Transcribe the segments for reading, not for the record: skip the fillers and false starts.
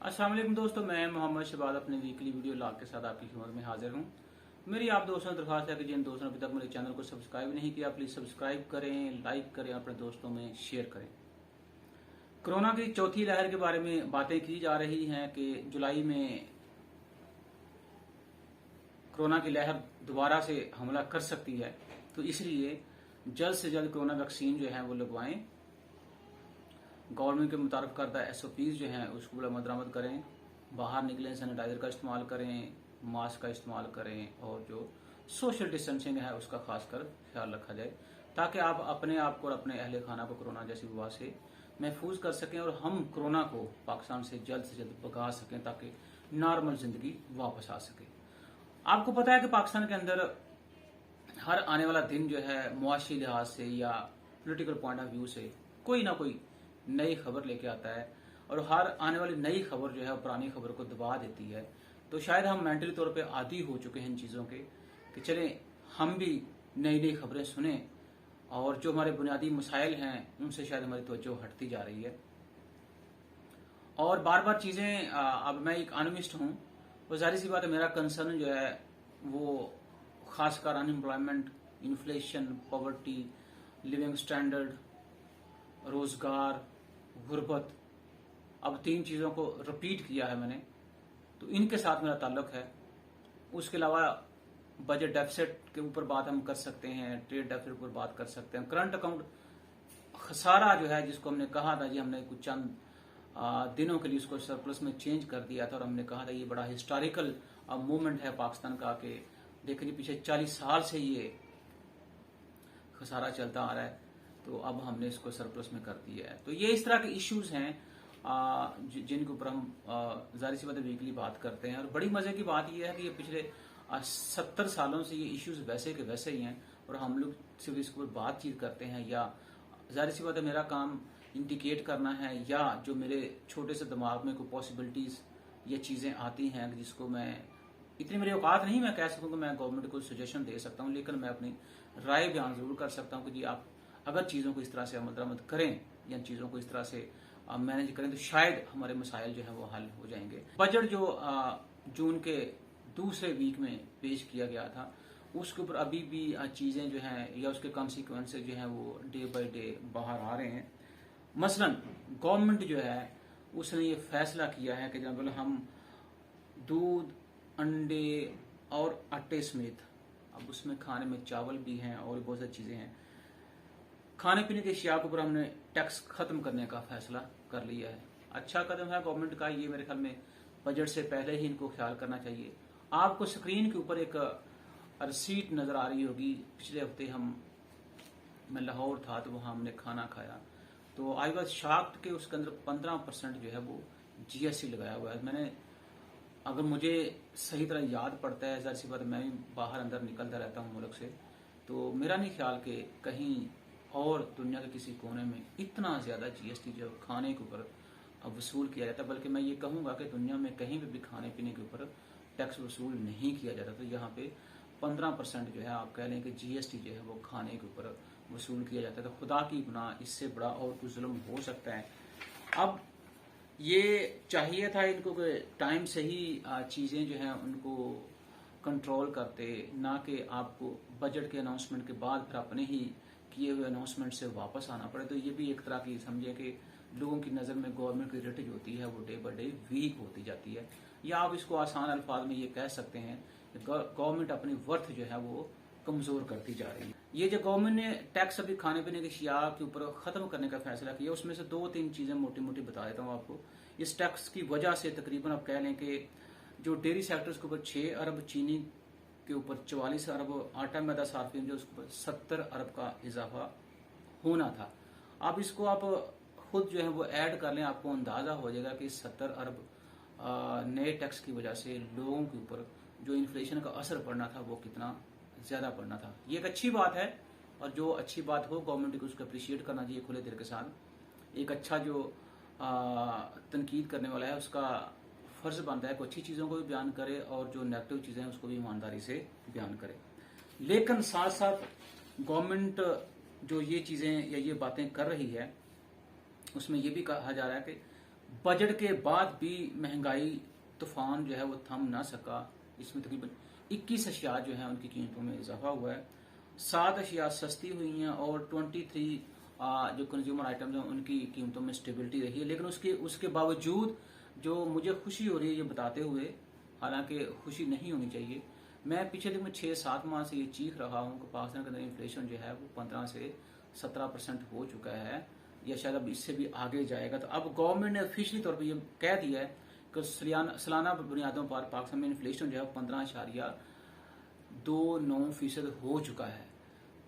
अस्सलाम वालेकुम दोस्तों, मैं मोहम्मद शहबाज अपने वीकली वीडियो लॉग के साथ आपकी खिदमत में हाजिर हूँ। मेरी आप दोस्तों से दरख्वास्त है कि जिन दोस्तों ने अभी तक मेरे चैनल को सब्सक्राइब नहीं किया, प्लीज सब्सक्राइब करें, लाइक करें, अपने दोस्तों में शेयर करें। कोरोना की चौथी लहर के बारे में बातें की जा रही हैं कि जुलाई में कोरोना की लहर दोबारा से हमला कर सकती है, तो इसलिए जल्द से जल्द कोरोना वैक्सीन जो है वो लगवाएं। गवर्नमेंट के मुताबिक करदा SOPs जो हैं उसको बड़ा मदरामद करें, बाहर निकलें सैनिटाइजर का इस्तेमाल करें, मास्क का इस्तेमाल करें और जो सोशल डिस्टेंसिंग है उसका खासकर ख्याल रखा जाए, ताकि आप अपने आप को और अपने अहले खाना को कोरोना जैसी वबा से महफूज कर सकें और हम कोरोना को पाकिस्तान से जल्द भगा सकें, ताकि नॉर्मल जिंदगी वापस आ सके। आपको पता है कि पाकिस्तान के अंदर हर आने वाला दिन जो है मुआशी लिहाज से या पोलिटिकल पॉइंट ऑफ व्यू से कोई ना कोई नई खबर लेके आता है, और हर आने वाली नई खबर जो है पुरानी खबर को दबा देती है। तो शायद हम मेंटली तौर पे आदी हो चुके हैं इन चीज़ों के कि चलें हम भी नई नई खबरें सुने, और जो हमारे बुनियादी मसाइल हैं उनसे शायद हमारी तवज्जो हटती जा रही है। और बार बार चीज़ें अब मैं एक इकोनॉमिस्ट हूँ, वो जाहिर सी बात है मेरा कंसर्न जो है वो खासकर unemployment, inflation, poverty, living standard, रोजगार, गुर्बत, अब 3 चीज़ों को रिपीट किया है मैंने, तो इनके साथ मेरा ताल्लुक है। उसके अलावा बजट डेफिसिट के ऊपर बात हम कर सकते हैं, ट्रेड डेफिसिट के ऊपर बात कर सकते हैं, करंट अकाउंट खसारा जो है जिसको हमने कहा था जी, हमने कुछ चंद दिनों के लिए उसको सरप्लस में चेंज कर दिया था, और हमने कहा था ये बड़ा हिस्टोरिकल मूवमेंट है पाकिस्तान का कि देखिए पिछले 40 साल से ये खसारा चलता आ रहा है, तो अब हमने इसको सरप्लस में कर दिया है। तो ये इस तरह के इश्यूज हैं जिनके ऊपर हम जाहिर सी बात है वीकली बात करते हैं। और बड़ी मजे की बात यह है कि ये पिछले 70 सालों से ये इश्यूज वैसे के वैसे ही हैं, और हम लोग सिर्फ इसके ऊपर बातचीत करते हैं, या जाहिर सी बात है मेरा काम इंडिकेट करना है, या जो मेरे छोटे से दिमाग में कोई पॉसिबिलिटीज ये चीजें आती हैं जिसको मैं इतनी मेरी औकात नहीं मैं कह सकूं कि मैं गवर्नमेंट को सजेशन दे सकता हूं, लेकिन मैं अपनी राय बयान जरूर कर सकता हूं कि जी आप अगर चीज़ों को इस तरह से अमल दरामद करें या चीज़ों को इस तरह से मैनेज करें तो शायद हमारे मसाइल जो है वो हल हो जाएंगे। बजट जो जून के दूसरे वीक में पेश किया गया था, उसके ऊपर अभी भी चीज़ें जो हैं या उसके कॉन्सिक्वेंसेज जो हैं वो डे बाय डे बाहर आ रहे हैं। मसलन गवर्नमेंट जो है उसने ये फैसला किया है कि जब हम दूध, अंडे और आटे समेत, अब उसमें खाने में चावल भी हैं और बहुत सारी चीज़ें हैं, खाने पीने के अशिया के ऊपर हमने टैक्स खत्म करने का फैसला कर लिया है। अच्छा कदम है गवर्नमेंट का, ये मेरे ख्याल में बजट से पहले ही इनको ख्याल करना चाहिए। आपको स्क्रीन के ऊपर एक रिसीट नजर आ रही होगी, पिछले हफ्ते मैं लाहौर था तो वहां हमने खाना खाया, तो आई वॉज शॉक्ड कि उसके अंदर 15% जो है वो GST लगाया हुआ है। मैंने, अगर मुझे सही तरह याद पड़ता है, जाहिर सी बात मैं भी बाहर अंदर निकलता रहता हूँ मुल्क से, तो मेरा नहीं ख्याल कि कहीं और दुनिया के किसी कोने में इतना ज्यादा GST जो खाने के ऊपर वसूल किया जाता है। बल्कि मैं ये कहूंगा कि दुनिया में कहीं पे भी खाने पीने के ऊपर टैक्स वसूल नहीं किया जाता। तो यहाँ पे 15% जो है आप कह लें कि GST जो है वो खाने के ऊपर वसूल किया जाता है। तो खुदा की गुनाह, इससे बड़ा और कुछ जुल्म हो सकता है। अब ये चाहिए था इनको कि टाइम से ही चीजें जो हैं उनको कंट्रोल करते, ना कि आपको बजट के अनाउंसमेंट के बाद फिर अपने ही किए हुए अनाउंसमेंट से वापस आना पड़े। तो ये भी एक तरह की समझिए कि लोगों की नज़र में गवर्नमेंट की रेटिंग होती है वो डे बाय डे वीक होती जाती है, या आप इसको आसान अल्फाज में ये कह सकते हैं कि गवर्नमेंट अपनी वर्थ जो है वो कमजोर करती जा रही है। ये जो गवर्नमेंट ने टैक्स अभी खाने पीने के अशिया के ऊपर खत्म करने का फैसला किया, उसमें से 2-3 चीजें मोटी मोटी बता देता हूँ आपको। इस टैक्स की वजह से तकरीबन आप कह लें कि जो डेयरी सेक्टर्स के ऊपर 6 अरब, चीनी के ऊपर 44 अरब, आटा मैदा सार्फिन जो उसके ऊपर 70 अरब का इजाफा होना था। अब इसको आप खुद जो है वो ऐड कर लें, आपको अंदाजा हो जाएगा कि 70 अरब नए टैक्स की वजह से लोगों के ऊपर जो इन्फ्लेशन का असर पड़ना था वो कितना ज्यादा पड़ना था। ये एक अच्छी बात है, और जो अच्छी बात हो गवर्नमेंट को उसको अप्रिशिएट करना चाहिए खुले दिल के साथ। एक अच्छा जो तनकीद करने वाला है उसका फर्ज बनता है कि अच्छी चीज़ों को भी बयान करे और जो नेगेटिव चीज़ें हैं उसको भी ईमानदारी से बयान करे। लेकिन साथ साथ गवर्नमेंट जो ये चीज़ें या ये बातें कर रही है उसमें ये भी कहा जा रहा है कि बजट के बाद भी महंगाई तूफान जो है वो थम ना सका। इसमें तकरीबन 21 अशिया जो है उनकी कीमतों में इजाफा हुआ है, 7 अशिया सस्ती हुई हैं और 23 जो कंज्यूमर आइटम्स हैं उनकी कीमतों में स्टेबिलिटी रही है। लेकिन उसके उसके बावजूद जो मुझे खुशी हो रही है ये बताते हुए, हालांकि खुशी नहीं होनी चाहिए, मैं पिछले दिन में 6-7 माह से ये चीख रहा हूँ कि पाकिस्तान के अंदर इन्फ्लेशन जो है वो 15 से 17% हो चुका है, या शायद अब इससे भी आगे जाएगा। तो अब गवर्नमेंट ने ऑफिशियली तौर पर यह कह दिया है कि सालाना बुनियादों पर पाकिस्तान में इन्फ्लेशन जो है 15.29% हो चुका है।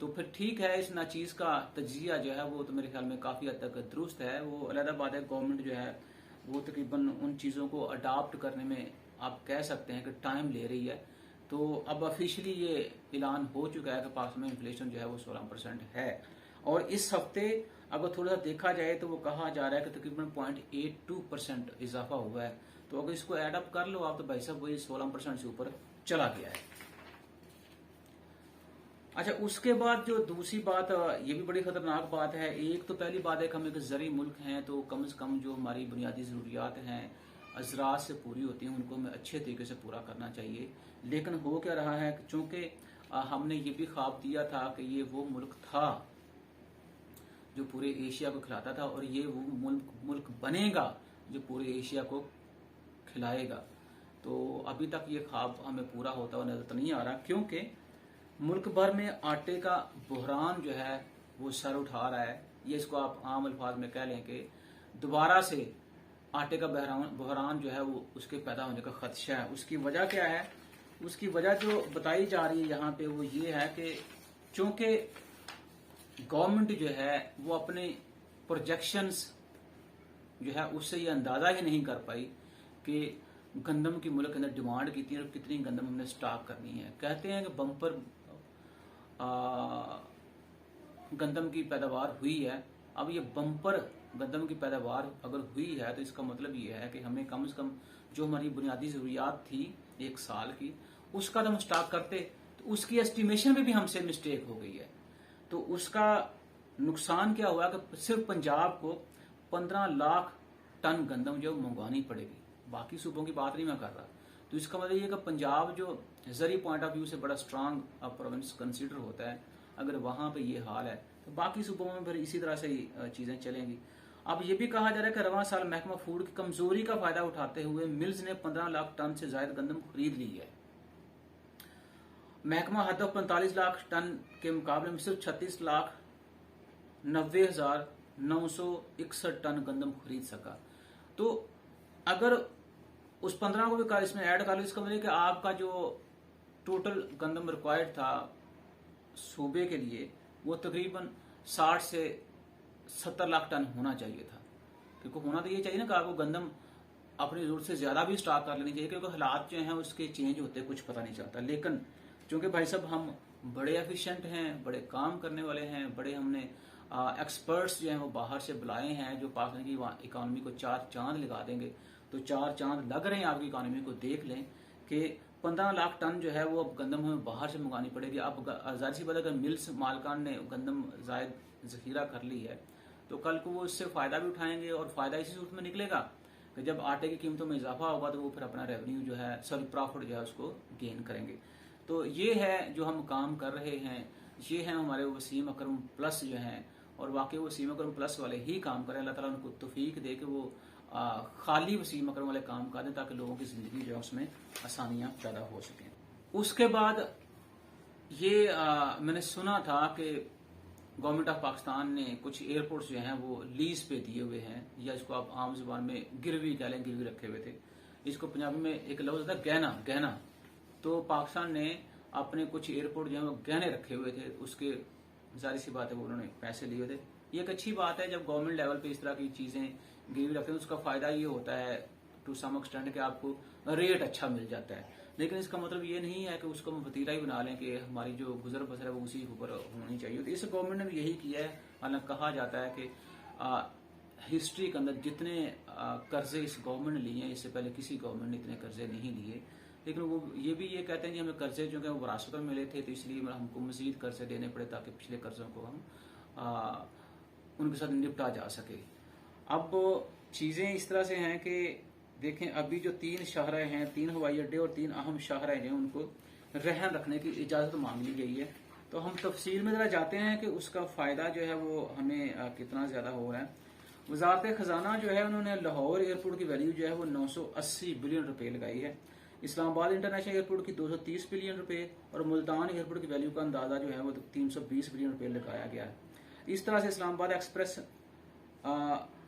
तो फिर ठीक है, इस नाचीज का तजिया जो है वो तो मेरे ख्याल में काफी हद तक दुरुस्त है। वो अलग बात है, गवर्नमेंट जो है वो तकरीबन उन चीजों को अडाप्ट करने में आप कह सकते हैं कि टाइम ले रही है। तो अब ऑफिशियली ये ऐलान हो चुका है कि पाकिस्तान में इन्फ्लेशन जो है वो 16% है। और इस हफ्ते अगर थोड़ा सा देखा जाए तो वो कहा जा रहा है कि तकरीबन 0.82% इजाफा हुआ है। तो अगर इसको एड अप कर लो आप तो भाई साहब वही 16% से ऊपर चला गया है। अच्छा, उसके बाद जो दूसरी बात, ये भी बड़ी खतरनाक बात है। एक तो पहली बात है कि हम एक ज़री मुल्क हैं, तो कम से कम जो हमारी बुनियादी ज़रूरियात हैं ज़राअत से पूरी होती हैं उनको हमें अच्छे तरीके से पूरा करना चाहिए। लेकिन हो क्या रहा है कि चूंकि हमने ये भी ख्वाब दिया था कि ये वो मुल्क था जो पूरे एशिया को खिलाता था और ये वो मुल्क बनेगा जो पूरे एशिया को खिलाएगा। तो अभी तक ये ख्वाब हमें पूरा होता हुआ नजर तो नहीं आ रहा, क्योंकि मुल्क भर में आटे का बहरान जो है वो सर उठा रहा है। ये इसको आप आम अल्फाज में कह लें कि दोबारा से आटे का बहरान जो है वो उसके पैदा होने का खदशा है। उसकी वजह क्या है? उसकी वजह जो बताई जा रही है यहाँ पे वो ये है कि चूंकि गवर्नमेंट जो है वो अपने प्रोजेक्शंस जो है उससे ये अंदाजा ही नहीं कर पाई कि गंदम की मुल्क के अंदर डिमांड कितनी और कितनी गंदम हमने स्टॉक करनी है। कहते हैं कि बम्पर गंदम की पैदावार हुई है। अब ये बम्पर गंदम की पैदावार अगर हुई है तो इसका मतलब ये है कि हमें कम से कम जो हमारी बुनियादी जरूरियात थी 1 साल की उसका तो हम स्टॉक करते, तो उसकी एस्टिमेशन में भी हमसे मिस्टेक हो गई है। तो उसका नुकसान क्या हुआ कि सिर्फ पंजाब को 15 लाख टन गंदम जो मंगवानी पड़ेगी। बाकी सूबों की बात नहीं मैं कर रहा। तो इसका मतलब ये कि पंजाब जो जरी पॉइंट ऑफ व्यू से बड़ा स्ट्रांग प्रोविंस कंसीडर होता है, अगर वहां पे ये हाल है तो बाकी सूबों में फिर इसी तरह से ही चीजें चलेंगी। अब ये भी कहा जा रहा है कि रवां साल महकमा फूड की कमजोरी का फायदा उठाते हुए मिल्स ने 15 लाख टन से ज्यादा गंदम खरीद ली है। महकमा हदफ 45 लाख टन के मुकाबले में सिर्फ 36,90,961 टन गंदम खरीद सका। तो अगर उस 15 को भी इसमें ऐड कर लो, इसका मतलब कि आपका जो टोटल गंदम रिक्वायर्ड था सूबे के लिए वो तकरीबन 60 से 70 लाख टन होना चाहिए था। क्योंकि होना तो ये चाहिए ना कि आपको गंदम अपनी जरूरत से ज्यादा भी स्टॉक कर लेनी चाहिए, क्योंकि हालात जो हैं उसके चेंज होते कुछ पता नहीं चलता। लेकिन चूंकि भाई साहब हम बड़े एफिशिएंट हैं, बड़े काम करने वाले हैं, बड़े हमने एक्सपर्ट्स जो हैं वो बाहर से बुलाए हैं जो पाकिस्तान की इकोनॉमी को 4 चांद लगा देंगे। तो 4 चांद लग रहे हैं आपकी इकोनॉमी को। देख लें कि 15 लाख टन जो है वो अब गंदम हमें बाहर से मंगानी पड़ेगी। अब जाहिर सी बात है अगर मिल्स मालकान ने गंदम जायद जखीरा कर ली है तो कल को वो इससे फायदा भी उठाएंगे, और फायदा इसी सूरत में निकलेगा कि जब आटे की कीमतों में इजाफा होगा तो वो फिर अपना रेवेन्यू जो है, सॉरी प्रॉफिट जो है उसको गेन करेंगे। तो ये है जो हम काम कर रहे हैं, ये है हमारे वसीम अकरम प्लस जो हैं, और वाकई वसीम अकरम प्लस वाले ही काम करें। अल्लाह ताला उनको तौफीक दे कि वो खाली वसीम अकरम वाले काम कर दें ताकि लोगों की जिंदगी जो है उसमें आसानियां पैदा हो सकें। उसके बाद ये मैंने सुना था कि गवर्नमेंट ऑफ पाकिस्तान ने कुछ एयरपोर्ट्स जो हैं वो लीज पे दिए हुए हैं, या इसको आप आम जुबान में गिरवी कह लें, गिरवी रखे हुए थे। इसको पंजाबी में एक लफ्ज था गहना। तो पाकिस्तान ने अपने कुछ एयरपोर्ट जो है वो गहने रखे हुए थे, उसके जाहिर सी बात है वो उन्होंने पैसे लिए थे। ये एक अच्छी बात है जब गवर्नमेंट लेवल पे इस तरह की चीजें गिरवी रखते हैं, उसका फायदा ये होता है टू सम एक्सटेंट कि आपको रेट अच्छा मिल जाता है। लेकिन इसका मतलब ये नहीं है कि उसको हम वतीरा ही बना लें कि हमारी जो गुजर बसर है वो उसी के ऊपर होनी चाहिए। तो इस गवर्नमेंट ने भी यही किया है। हालांकि कहा जाता है कि हिस्ट्री के अंदर जितने कर्जे इस गवर्नमेंट ने लिए हैं इससे पहले किसी गवर्नमेंट ने इतने कर्जे नहीं लिए। लेकिन वो ये भी ये कहते हैं कि हमें कर्जे जो है वो विरासत में मिले थे, तो इसलिए हमको मजीद कर्जे देने पड़े ताकि पिछले कर्जों को हम उनके साथ निपटा जा सके। अब चीजें इस तरह से हैं कि देखें, अभी जो 3 शाहराह हैं, 3 हवाई अड्डे और 3 अहम शाहराह हैं, उनको रहन रखने की इजाजत मांग ली गई है। तो हम तफसील में जरा जाते हैं कि उसका फायदा जो है वो हमें कितना ज्यादा हो रहा है। वजारत खजाना जो है उन्होंने लाहौर एयरपोर्ट की वैल्यू जो है वो 980 बिलियन रुपए लगाई है। इस्लामाबाद इंटरनेशनल एयरपोर्ट की 230 बिलियन रुपए और मुल्तान एयरपोर्ट की वैल्यू का अंदाजा जो है वो 320 बिलियन रुपए लगाया गया है। इस तरह से इस्लामाबाद एक्सप्रेस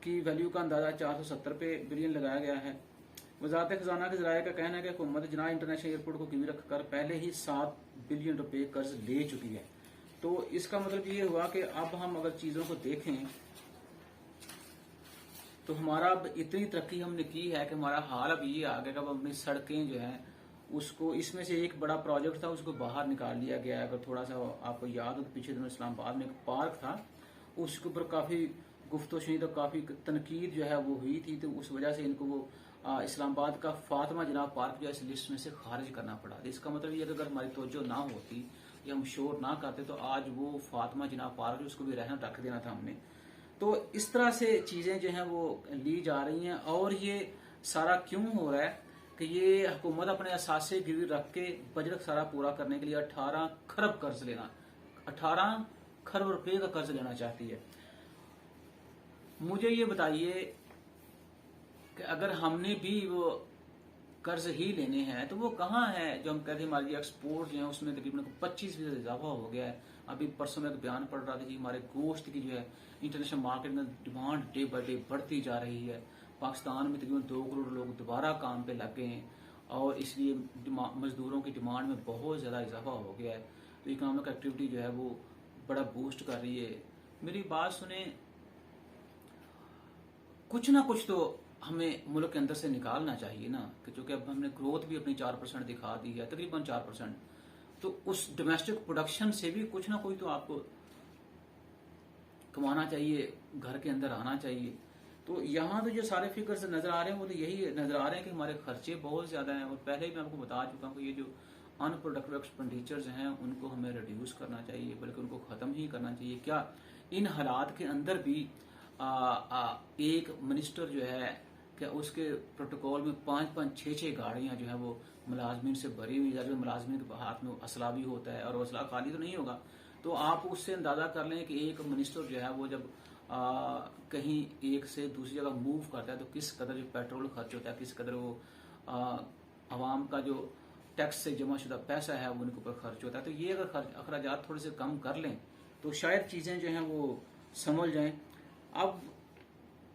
की वैल्यू का अंदाजा 470 बिलियन लगाया गया है। वजारत खजाना के जराये का कहना है कि हुकूमत जना इंटरनेशनल एयरपोर्ट को गिरवी रखकर पहले ही 7 बिलियन रुपए कर्ज ले चुकी है। तो इसका मतलब ये हुआ कि अब हम अगर चीजों को देखें तो हमारा अब इतनी तरक्की हमने की है कि हमारा हाल अब ये आ गया कि अब अपनी सड़कें जो है उसको, इसमें से एक बड़ा प्रोजेक्ट था उसको बाहर निकाल लिया गया है। अगर थोड़ा सा आपको याद हो तो पिछले दिनों इस्लामाबाद में एक पार्क था, उसके ऊपर काफी गुफ्तोशीद और काफी तनकीद जो है वो हुई थी। तो उस वजह से इनको वो इस्लामाबाद का फातिमा जनाब पार्क जो है इस लिस्ट में से खारिज करना पड़ा। इसका मतलब ये कि अगर हमारी तवज्जो ना होती या हम शोर ना करते तो आज वो फातिमा जनाब पार्क उसको भी रहना रख देना था हमने। तो इस तरह से चीजें जो हैं वो ली जा रही हैं। और ये सारा क्यों हो रहा है कि ये हुकूमत अपने असासे गिरवी रख के बजट सारा पूरा करने के लिए 18 खरब कर्ज लेना, 18 खरब रुपए का कर्ज लेना चाहती है। मुझे ये बताइए कि अगर हमने भी वो कर्ज ही लेने हैं तो वो कहाँ है जो हम कहते हैं हमारी एक्सपोर्ट जो है उसमें तकरीबन 25% इजाफा हो गया है। अभी परसों में एक बयान पढ़ रहा था कि हमारे गोश्त की जो है इंटरनेशनल मार्केट में डिमांड डे बाय डे बढ़ती जा रही है। पाकिस्तान में तकरीबन 2 करोड़ लोग दोबारा काम पे लग गए हैं और इसलिए मजदूरों की डिमांड में बहुत ज्यादा इजाफा हो गया है। तो इकोनॉमिक एक्टिविटी जो है वो बड़ा बूस्ट कर रही है। मेरी बात सुने, कुछ ना कुछ तो हमें मुल्क के अंदर से निकालना चाहिए ना, कि चूंकि अब हमने ग्रोथ भी अपनी 4% दिखा दी है, तकरीबन 4%, तो उस डोमेस्टिक प्रोडक्शन से भी कुछ ना कुछ तो आपको कमाना चाहिए, घर के अंदर आना चाहिए। तो यहाँ तो जो सारे फिगर्स नजर आ रहे हैं वो तो यही नजर आ रहे हैं कि हमारे खर्चे बहुत ज्यादा हैं। और पहले ही मैं आपको बता चुका हूँ कि ये जो अनप्रोडक्टिव एक्सपेंडिचर्स हैं उनको हमें रिड्यूस करना चाहिए, बल्कि उनको खत्म ही करना चाहिए। क्या इन हालात के अंदर भी एक मिनिस्टर जो है कि उसके प्रोटोकॉल में 5-5, 6-6 गाड़ियां जो है वो मुलाजमीन से भरी हुई है, मुलाजमीन के हाथ में असला भी होता है और असला खाली तो नहीं होगा। तो आप उससे अंदाजा कर लें कि एक मिनिस्टर जो है वो जब कहीं एक से दूसरी जगह मूव करता है तो किस कदर जो पेट्रोल खर्च होता है, किस कदर वो आवाम का जो टैक्स से जमा शुदा पैसा है वो उनके ऊपर खर्च होता है। तो ये अगर अखराजात थोड़े से कम कर लें तो शायद चीजें जो हैं वो संभल जाएं। अब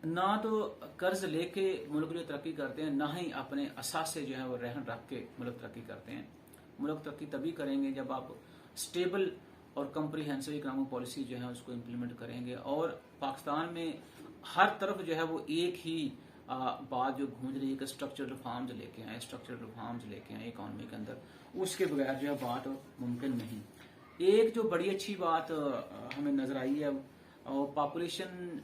ना तो कर्ज लेके मुल्क जो तरक्की करते हैं, ना ही अपने असासे जो है वो रहन रख के मुल्क तरक्की करते हैं। मुल्क तरक्की तभी करेंगे जब आप स्टेबल और कम्प्रीहेंसिव इकोनॉमिक पॉलिसी जो है उसको इम्प्लीमेंट करेंगे। और पाकिस्तान में हर तरफ जो है वो एक ही बात जो गूंज रही है कि स्ट्रक्चरल रिफॉर्म्स लेके आए, स्ट्रक्चरल रिफॉर्म्स लेके आए इकोनॉमी के अंदर, उसके बगैर जो है बात मुमकिन नहीं। एक जो बड़ी अच्छी बात हमें नजर आई है और पॉपुलेशन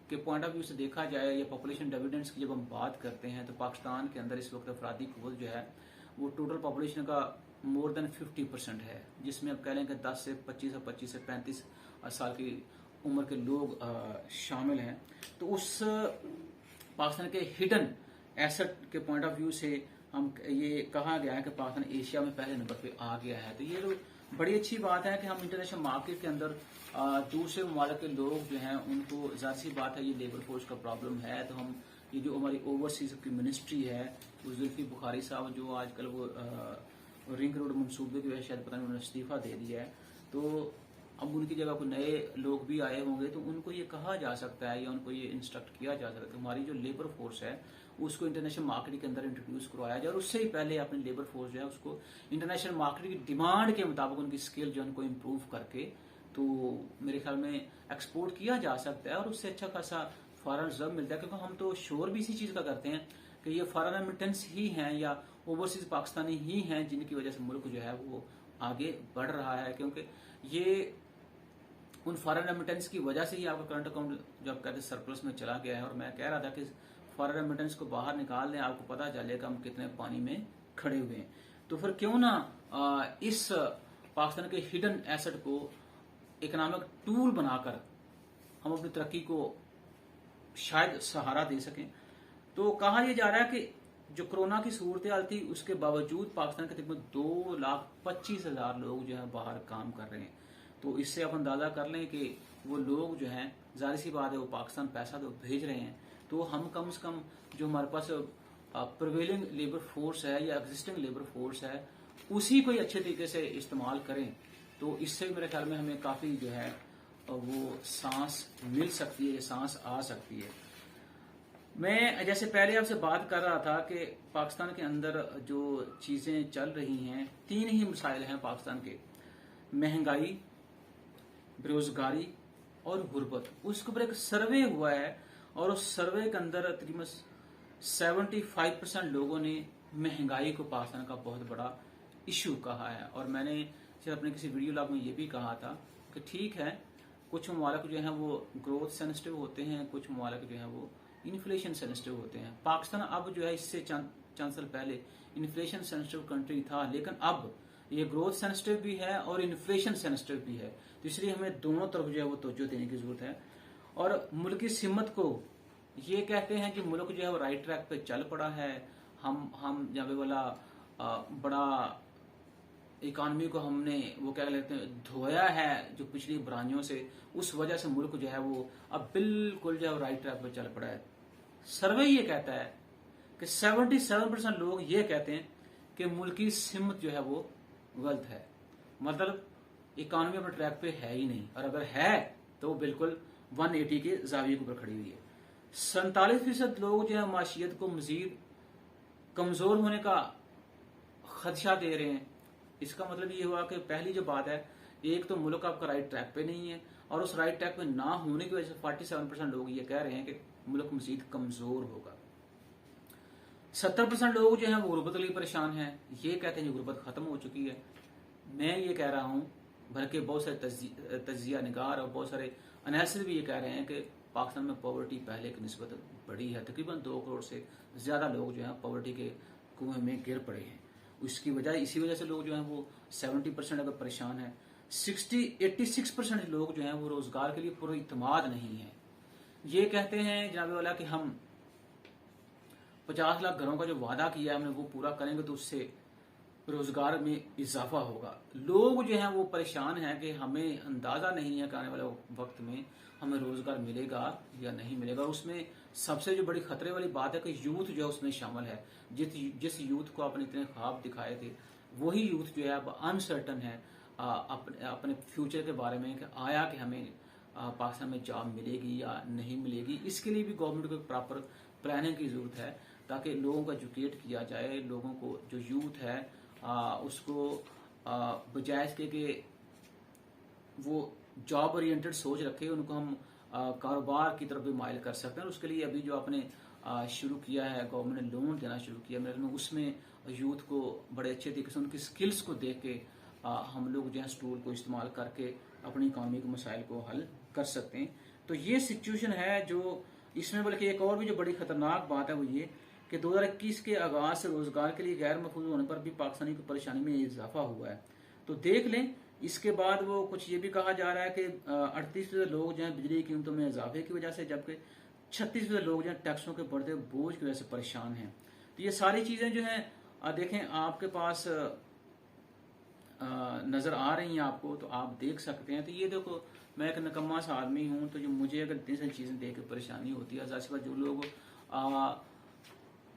के पॉइंट ऑफ व्यू से देखा जाए या पॉपुलेशन डिविडेंड्स की जब हम बात करते हैं तो पाकिस्तान के अंदर इस वक्त अफरादी कुव्वत जो है वो टोटल पॉपुलेशन का मोर देन 50% है, जिसमें अब कह लें कि 10 से 25 और 25 से 35 साल की उम्र के लोग शामिल हैं। तो उस पाकिस्तान के हिडन एसेट के पॉइंट ऑफ व्यू से हम ये कहा गया है कि पाकिस्तान एशिया में पहले नंबर पे आ गया है। तो ये तो बड़ी अच्छी बात है कि हम इंटरनेशनल मार्केट के अंदर दूसरे ममालिक के लोग जो हैं उनको, जाहिर सी बात है ये लेबर फोर्स का प्रॉब्लम है। तो हम ये जो हमारी ओवरसीज की मिनिस्ट्री है, जुल्फी बुखारी साहब जो आजकल वो रिंग रोड मनसूबे की वजह शायद पता नहीं उन्होंने इस्तीफा दे दिया है, तो अब उनकी जगह कोई नए लोग भी आए होंगे तो उनको ये कहा जा सकता है या उनको ये इंस्ट्रक्ट किया जा सकता है कि हमारी जो लेबर फोर्स है उसको इंटरनेशनल मार्केट के अंदर इंट्रोड्यूस करवाया जाए और उससे ही पहले अपनी लेबर फोर्स जो है उसको इंटरनेशनल मार्केट की डिमांड के मुताबिक उनकी स्किल जो है उनको इम्प्रूव करके तो मेरे ख्याल में एक्सपोर्ट किया जा सकता है और उससे अच्छा खासा फॉरेन रिजर्व मिलता है। क्योंकि हम तो शोर भी इसी चीज का करते हैं कि ये फॉरेन रेमिटेंस ही हैं या ओवरसीज पाकिस्तानी ही हैं जिनकी वजह से मुल्क जो है वो आगे बढ़ रहा है, क्योंकि ये उन फॉरेन रेमिटेंस की वजह से ही आपका करंट अकाउंट जो आप कहते हैं सरप्लस में चला गया है। और मैं कह रहा था कि फॉरेन रेमिटेंस को बाहर निकाल दें, आपको पता चलेगा हम कितने पानी में खड़े हुए हैं। तो फिर क्यों ना इस पाकिस्तान के हिडन एसेट को इकोनॉमिक टूल बनाकर हम अपनी तरक्की को शायद सहारा दे सकें। तो कहा यह जा रहा है कि जो कोरोना की सूरत हाल थी उसके बावजूद पाकिस्तान के तकरीबन 2,25,000 लोग जो है बाहर काम कर रहे हैं। तो इससे आप अंदाजा कर लें कि वो लोग जो हैं, जाहिर सी बात है वो पाकिस्तान पैसा तो भेज रहे हैं, तो हम कम से कम जो हमारे पास प्रिवेलिंग लेबर फोर्स है या एग्जिस्टिंग लेबर फोर्स है उसी को ही अच्छे तरीके से इस्तेमाल करें। तो इससे मेरे ख्याल में हमें काफ़ी जो है वो सांस मिल सकती है, सांस आ सकती है। मैं जैसे पहले आपसे बात कर रहा था कि पाकिस्तान के अंदर जो चीज़ें चल रही हैं, 3 ही मसाइल हैं पाकिस्तान के: महंगाई, बेरोजगारी और गुर्बत। उसके ऊपर एक सर्वे हुआ है और उस सर्वे के अंदर तकरीबन 75% लोगों ने महंगाई को पाकिस्तान का बहुत बड़ा इशू कहा है। और मैंने शायद अपने किसी वीडियो लॉग में ये भी कहा था कि ठीक है, कुछ ममालिक जो है वो ग्रोथ सेंसिटिव होते हैं, कुछ ममालिक जो है वो इन्फ्लेशन सेंसिटिव होते हैं। पाकिस्तान अब जो है इससे चंद साल पहले इन्फ्लेशन सेंसिटिव कंट्री था, लेकिन अब ये ग्रोथ सेंसिटिव भी है और इन्फ्लेशन सेंसिटिव भी है। तो इसलिए हमें दोनों तरफ जो है वो तवज्जो देने की जरूरत है। और मुल्क की सिमत को ये कहते हैं कि मुल्क जो है वो राइट ट्रैक पे चल पड़ा है। हम जब वाला बड़ा इकानमी को हमने वो क्या लेते हैं धोया है जो पिछली बुराइयों से, उस वजह से मुल्क जो है वो अब बिल्कुल जो है राइट ट्रैक पे चल पड़ा है। सर्वे ये कहता है कि 77% लोग ये कहते हैं कि मुल्क की सिमत जो है वो गलत है, मतलब इकानमी अपने ट्रैक पे है ही नहीं, और अगर है तो वो बिल्कुल 180 के जाविये के ऊपर खड़ी हुई है। 47% लोग जो है माशियत को मजीद कमजोर होने का खदशा दे रहे हैं। इसका मतलब ये हुआ कि पहली जो बात है, एक तो मुल्क आपका राइट ट्रैक पे नहीं है, और उस राइट ट्रैक पे ना होने की वजह से 47% लोग ये कह रहे हैं कि मुल्क मजीद कमजोर होगा। 70% लोग जो है वो गुर्बत के लिए परेशान हैं, ये कहते हैं कि गुर्बत खत्म हो चुकी है। मैं ये कह रहा हूं, बल्कि बहुत सारे तजिया निगार और बहुत सारे एनालिसिस भी ये कह रहे हैं कि पाकिस्तान में पॉवर्टी पहले की निस्बत बड़ी है। तकरीबन 2 करोड़ से ज्यादा लोग जो है पॉवर्टी के कुएं में गिर पड़े हैं। उसकी वजह इसी वजह से लोग जो है वो 70% अगर परेशान है। 86% लोग जो है वो रोजगार के लिए पूरा इत्मीनाद नहीं है। ये कहते हैं जनाब वाला कि हम 50 लाख घरों का जो वादा किया है हमने वो पूरा करेंगे तो उससे रोजगार में इजाफा होगा। लोग जो हैं वो परेशान हैं कि हमें अंदाजा नहीं है कि आने वाले वक्त में हमें रोजगार मिलेगा या नहीं मिलेगा। और उसमें सबसे जो बड़ी खतरे वाली बात है कि यूथ जो है उसमें शामिल है। जिस यूथ को आपने इतने ख्वाब दिखाए थे, वही यूथ जो है अब अनसर्टन है अपने फ्यूचर के बारे में कि आया कि हमें पाकिस्तान में जॉब मिलेगी या नहीं मिलेगी। इसके लिए भी गवर्नमेंट को प्रॉपर प्लानिंग की जरूरत है ताकि लोगों को एजुकेट किया जाए, लोगों को जो यूथ है उसको बजाय इसके कि वो जॉब ओरिएंटेड सोच रखे, उनको हम कारोबार की तरफ भी माइल कर सकते हैं। उसके लिए अभी जो आपने शुरू किया है, गवर्नमेंट ने लोन देना शुरू किया, मेरे में उसमें यूथ को बड़े अच्छे तरीके से उनकी स्किल्स को देख के हम लोग जो है टूल को इस्तेमाल करके अपनी इकोनॉमी के मसाइल को हल कर सकते हैं। तो ये सिचुएशन है जो इसमें, बल्कि एक और भी जो बड़ी खतरनाक बात है वो ये कि 2021 के आगाज से रोजगार के लिए गैर महफूज होने पर भी पाकिस्तानी की परेशानी में इजाफा हुआ है। तो देख लें, इसके बाद वो कुछ ये भी कहा जा रहा है कि 38% लोग जो है बिजली की कीमतों में इजाफे की वजह से, जबकि 36% लोग जो है टैक्सों के बढ़ते बोझ की वजह से परेशान हैं। तो ये सारी चीजें जो है देखें आपके पास नजर आ रही हैं आपको, तो आप देख सकते हैं। तो ये देखो, मैं एक नकम्मा सा आदमी हूं, तो जो मुझे अगर इतनी सारी चीजें देख के परेशानी होती है, ज़ाहिर सी बात जो लोग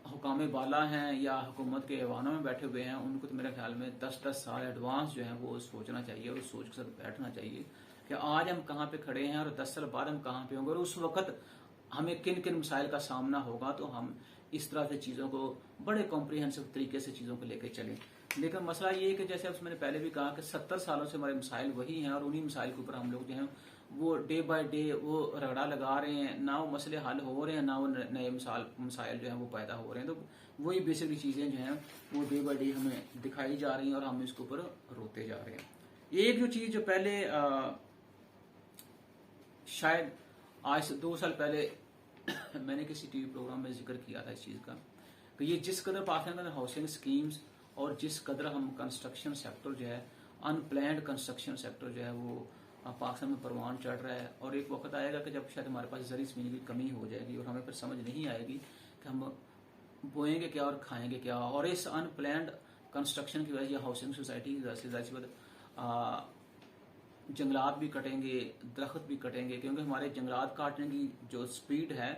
हुकाम बाला हैं या हुकूमत के ऐवानों में बैठे हुए हैं, उनको तो मेरे ख्याल में 10-10 साल एडवांस जो है वो सोचना चाहिए और सोच के साथ बैठना चाहिए कि आज हम कहाँ पे खड़े हैं और 10 साल बाद हम कहाँ पे होंगे और उस वक्त हमें किन किन मसाइल का सामना होगा। तो हम इस तरह से चीज़ों को बड़े कॉम्प्रिहेंसिव तरीके से चीज़ों को लेकर चलें। लेकिन मसला ये है कि जैसे मैंने पहले भी कहा कि 70 सालों से हमारे मसाइल वही हैं और उन्हीं मसाइल के ऊपर हम लोग जो हैं वो डे बाय डे वो रगड़ा लगा रहे हैं, ना वो मसले हल हो रहे हैं, ना वो नए मसाइल जो हैं वो पैदा हो रहे हैं। तो वही बेसिकली चीज़ें जो हैं वो डे बाय डे हमें दिखाई जा रही हैं और हम इसके ऊपर रोते जा रहे हैं। एक जो चीज़ जो पहले शायद आज से 2 साल पहले मैंने किसी टीवी प्रोग्राम में जिक्र किया था इस चीज़ का कि ये जिस कदर पाकिस्तान के अंदर हाउसिंग स्कीम्स और जिस कदर हम कंस्ट्रक्शन सेक्टर जो है, अनप्लान्ड कंस्ट्रक्शन सेक्टर जो है वो पाकिस्तान में परवान चढ़ रहा है, और एक वक्त आएगा कि जब शायद हमारे पास ज़रूरी ज़मीन की कमी हो जाएगी और हमें फिर समझ नहीं आएगी कि हम बोएंगे क्या और खाएंगे क्या। और इस अनप्लैंड कंस्ट्रक्शन की वजह से, हाउसिंग सोसाइटी की वजह से जाहिर सी बात जंगलात भी कटेंगे, दरख्त भी कटेंगे, क्योंकि हमारे जंगलात काटने की जो स्पीड है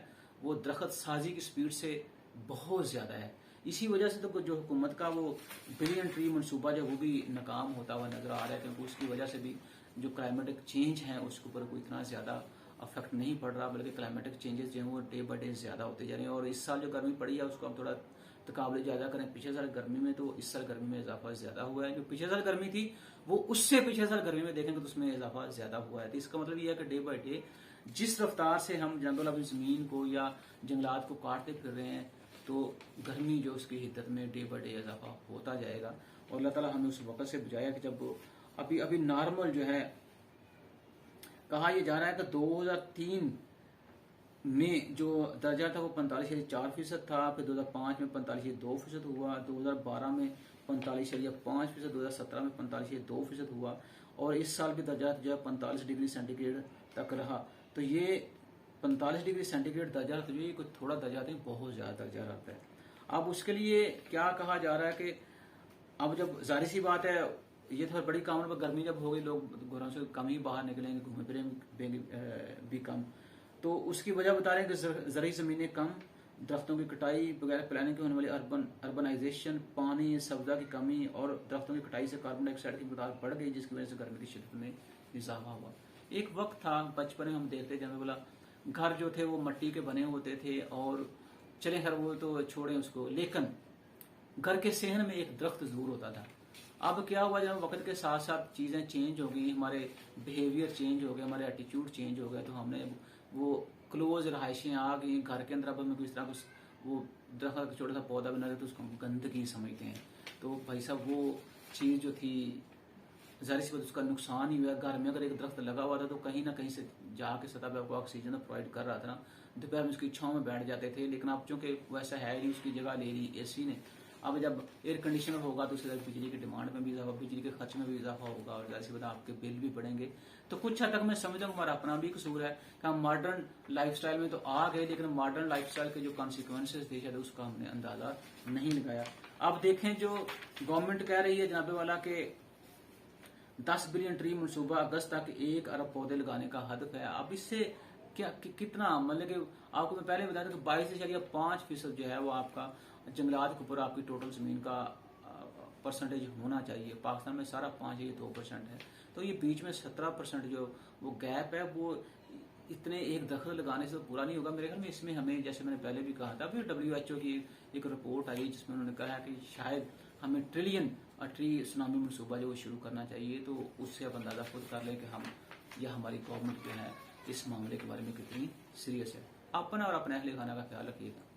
वो दरख्त साजी की स्पीड से बहुत ज़्यादा है। इसी वजह से तो जो हुकूमत का वो बिलियन ट्री मनसूबा जो वो भी नाकाम होता हुआ नजर आ रहा है, क्योंकि उसकी वजह से भी जो क्लाइमेटिक चेंज है उसके ऊपर कोई इतना ज़्यादा अफेक्ट नहीं पड़ रहा, बल्कि क्लाइमेटिक चेंजेस जो हैं वो डे बाई डे ज़्यादा होते जा रहे हैं। और इस साल जो गर्मी पड़ी है उसको हम थोड़ा तकाबले ज़्यादा करें पिछले साल गर्मी में, तो इस साल गर्मी में इजाफा ज़्यादा हुआ है। जो पिछले साल गर्मी थी वो उससे पिछले साल गर्मी में देखेंगे तो उसमें इजाफा ज़्यादा हुआ है। तो इसका मतलब ये है कि डे बाई डे जिस रफ्तार से हम जंगल अपनी ज़मीन को या जंगलात को काटते फिर रहे हैं, तो गर्मी जो उसकी हिद्दत में डे बाई डे इजाफा होता जाएगा। और अल्लाह ताला हमें उस वक़्त से बचाया कि जब अभी नॉर्मल जो है, कहा यह जा रहा है कि 2003 में जो दर्जा था वो 45.4% था, फिर 2005 में 45.2% हुआ, 2012 में 45.5%, 2017 में 45.2% हुआ, और इस साल भी दर्जा जो है 45 डिग्री सेंटीग्रेड तक रहा। तो ये 45 डिग्री सेंटीग्रेड दर्जा तो ये कोई थोड़ा दर्जा नहीं, बहुत ज़्यादा दर्जा रहता है। अब उसके लिए क्या कहा जा रहा है कि अब जब जाहिर सी बात है ये तो बड़ी कामन पर गर्मी जब हो गई, लोग घरों से कम ही बाहर निकलेंगे, घूमे फिरेंगे भी कम, तो उसकी वजह बता रहे हैं कि ज़रूरी ज़मीनें कम, दरख्तों की कटाई बगैर प्लानिंग के होने वाली अर्बनाइजेशन, पानी सब्जा की कमी और दरख्तों की कटाई से कार्बन डाइऑक्साइड की मिक़दार बढ़ गई, जिसकी वजह से गर्मी की शिद्दत में इजाफा हुआ। एक वक्त था बचपन में हम देखते जब बोला घर जो थे वो मिट्टी के बने होते थे, और चले खैर वो तो छोड़े उसको, लेकिन घर के सहन में एक दरख्त जरूर होता था। अब क्या हुआ, जब वक्त के साथ साथ चीज़ें चेंज हो गई, हमारे बिहेवियर चेंज हो गए, हमारे एटीट्यूड चेंज हो गए, तो हमने वो क्लोज रहायशें आ गई घर के अंदर। अब हमें किस तरह कुछ वो दरख्त छोटा सा पौधा बना दे तो उसको हम गंदगी समझते हैं। तो भाई साहब वो चीज़ जो थी ज़ाहिर सी बात उसका नुकसान ही हुआ। घर में अगर एक दरख्त लगा हुआ था तो कहीं ना कहीं से जाके सतह पे आपको ऑक्सीजन प्रोवाइड कर रहा था ना, दोपहर में उसकी छाँव में बैठ जाते थे। लेकिन अब चूंकि वैसा है नहीं, उसकी जगह ले ली एसी ने। अब जब एयर कंडीशनर होगा तो उससे बिजली की डिमांड में भी इजाफा, बिजली के खर्च में भी इजाफा होगा, और ज़ाहिर सी बात आपके बिल भी बढ़ेंगे। तो कुछ हद तक मैं समझता हूँ हमारा अपना भी कसूर है कि हम मॉडर्न लाइफस्टाइल में तो आ गए, लेकिन मॉडर्न लाइफस्टाइल के जो कॉन्सिक्वेंसेस थे शायद उसका हमने अंदाजा नहीं लगाया। अब देखें जो गवर्नमेंट कह रही है जनाबे वाला के 10 बिलियन ट्री मनसूबा अगस्त तक 1 अरब पौधे लगाने का हदफ है। अब इससे क्या कितना, मतलब कि आपको मैं पहले बताया था कि 22.5% जो है वो आपका जंगलात के ऊपर आपकी टोटल जमीन का परसेंटेज होना चाहिए। पाकिस्तान में सारा 5 या 2% है, तो ये बीच में 17% जो वो गैप है वो इतने एक दरख्त लगाने से तो पूरा नहीं होगा मेरे ख्याल में। इसमें हमें, जैसे मैंने पहले भी कहा था, फिर WHO की एक रिपोर्ट आई जिसमें उन्होंने कहा कि शायद हमें ट्रिलियन ट्री सुनामी मनसूबा जो शुरू करना चाहिए। तो उससे आप अंदाजा खुद कर लें कि हम या हमारी गवर्नमेंट जो है इस मामले के बारे में कितनी सीरियस है। अपना और अपने अहले खाना का ख्याल रखिएगा।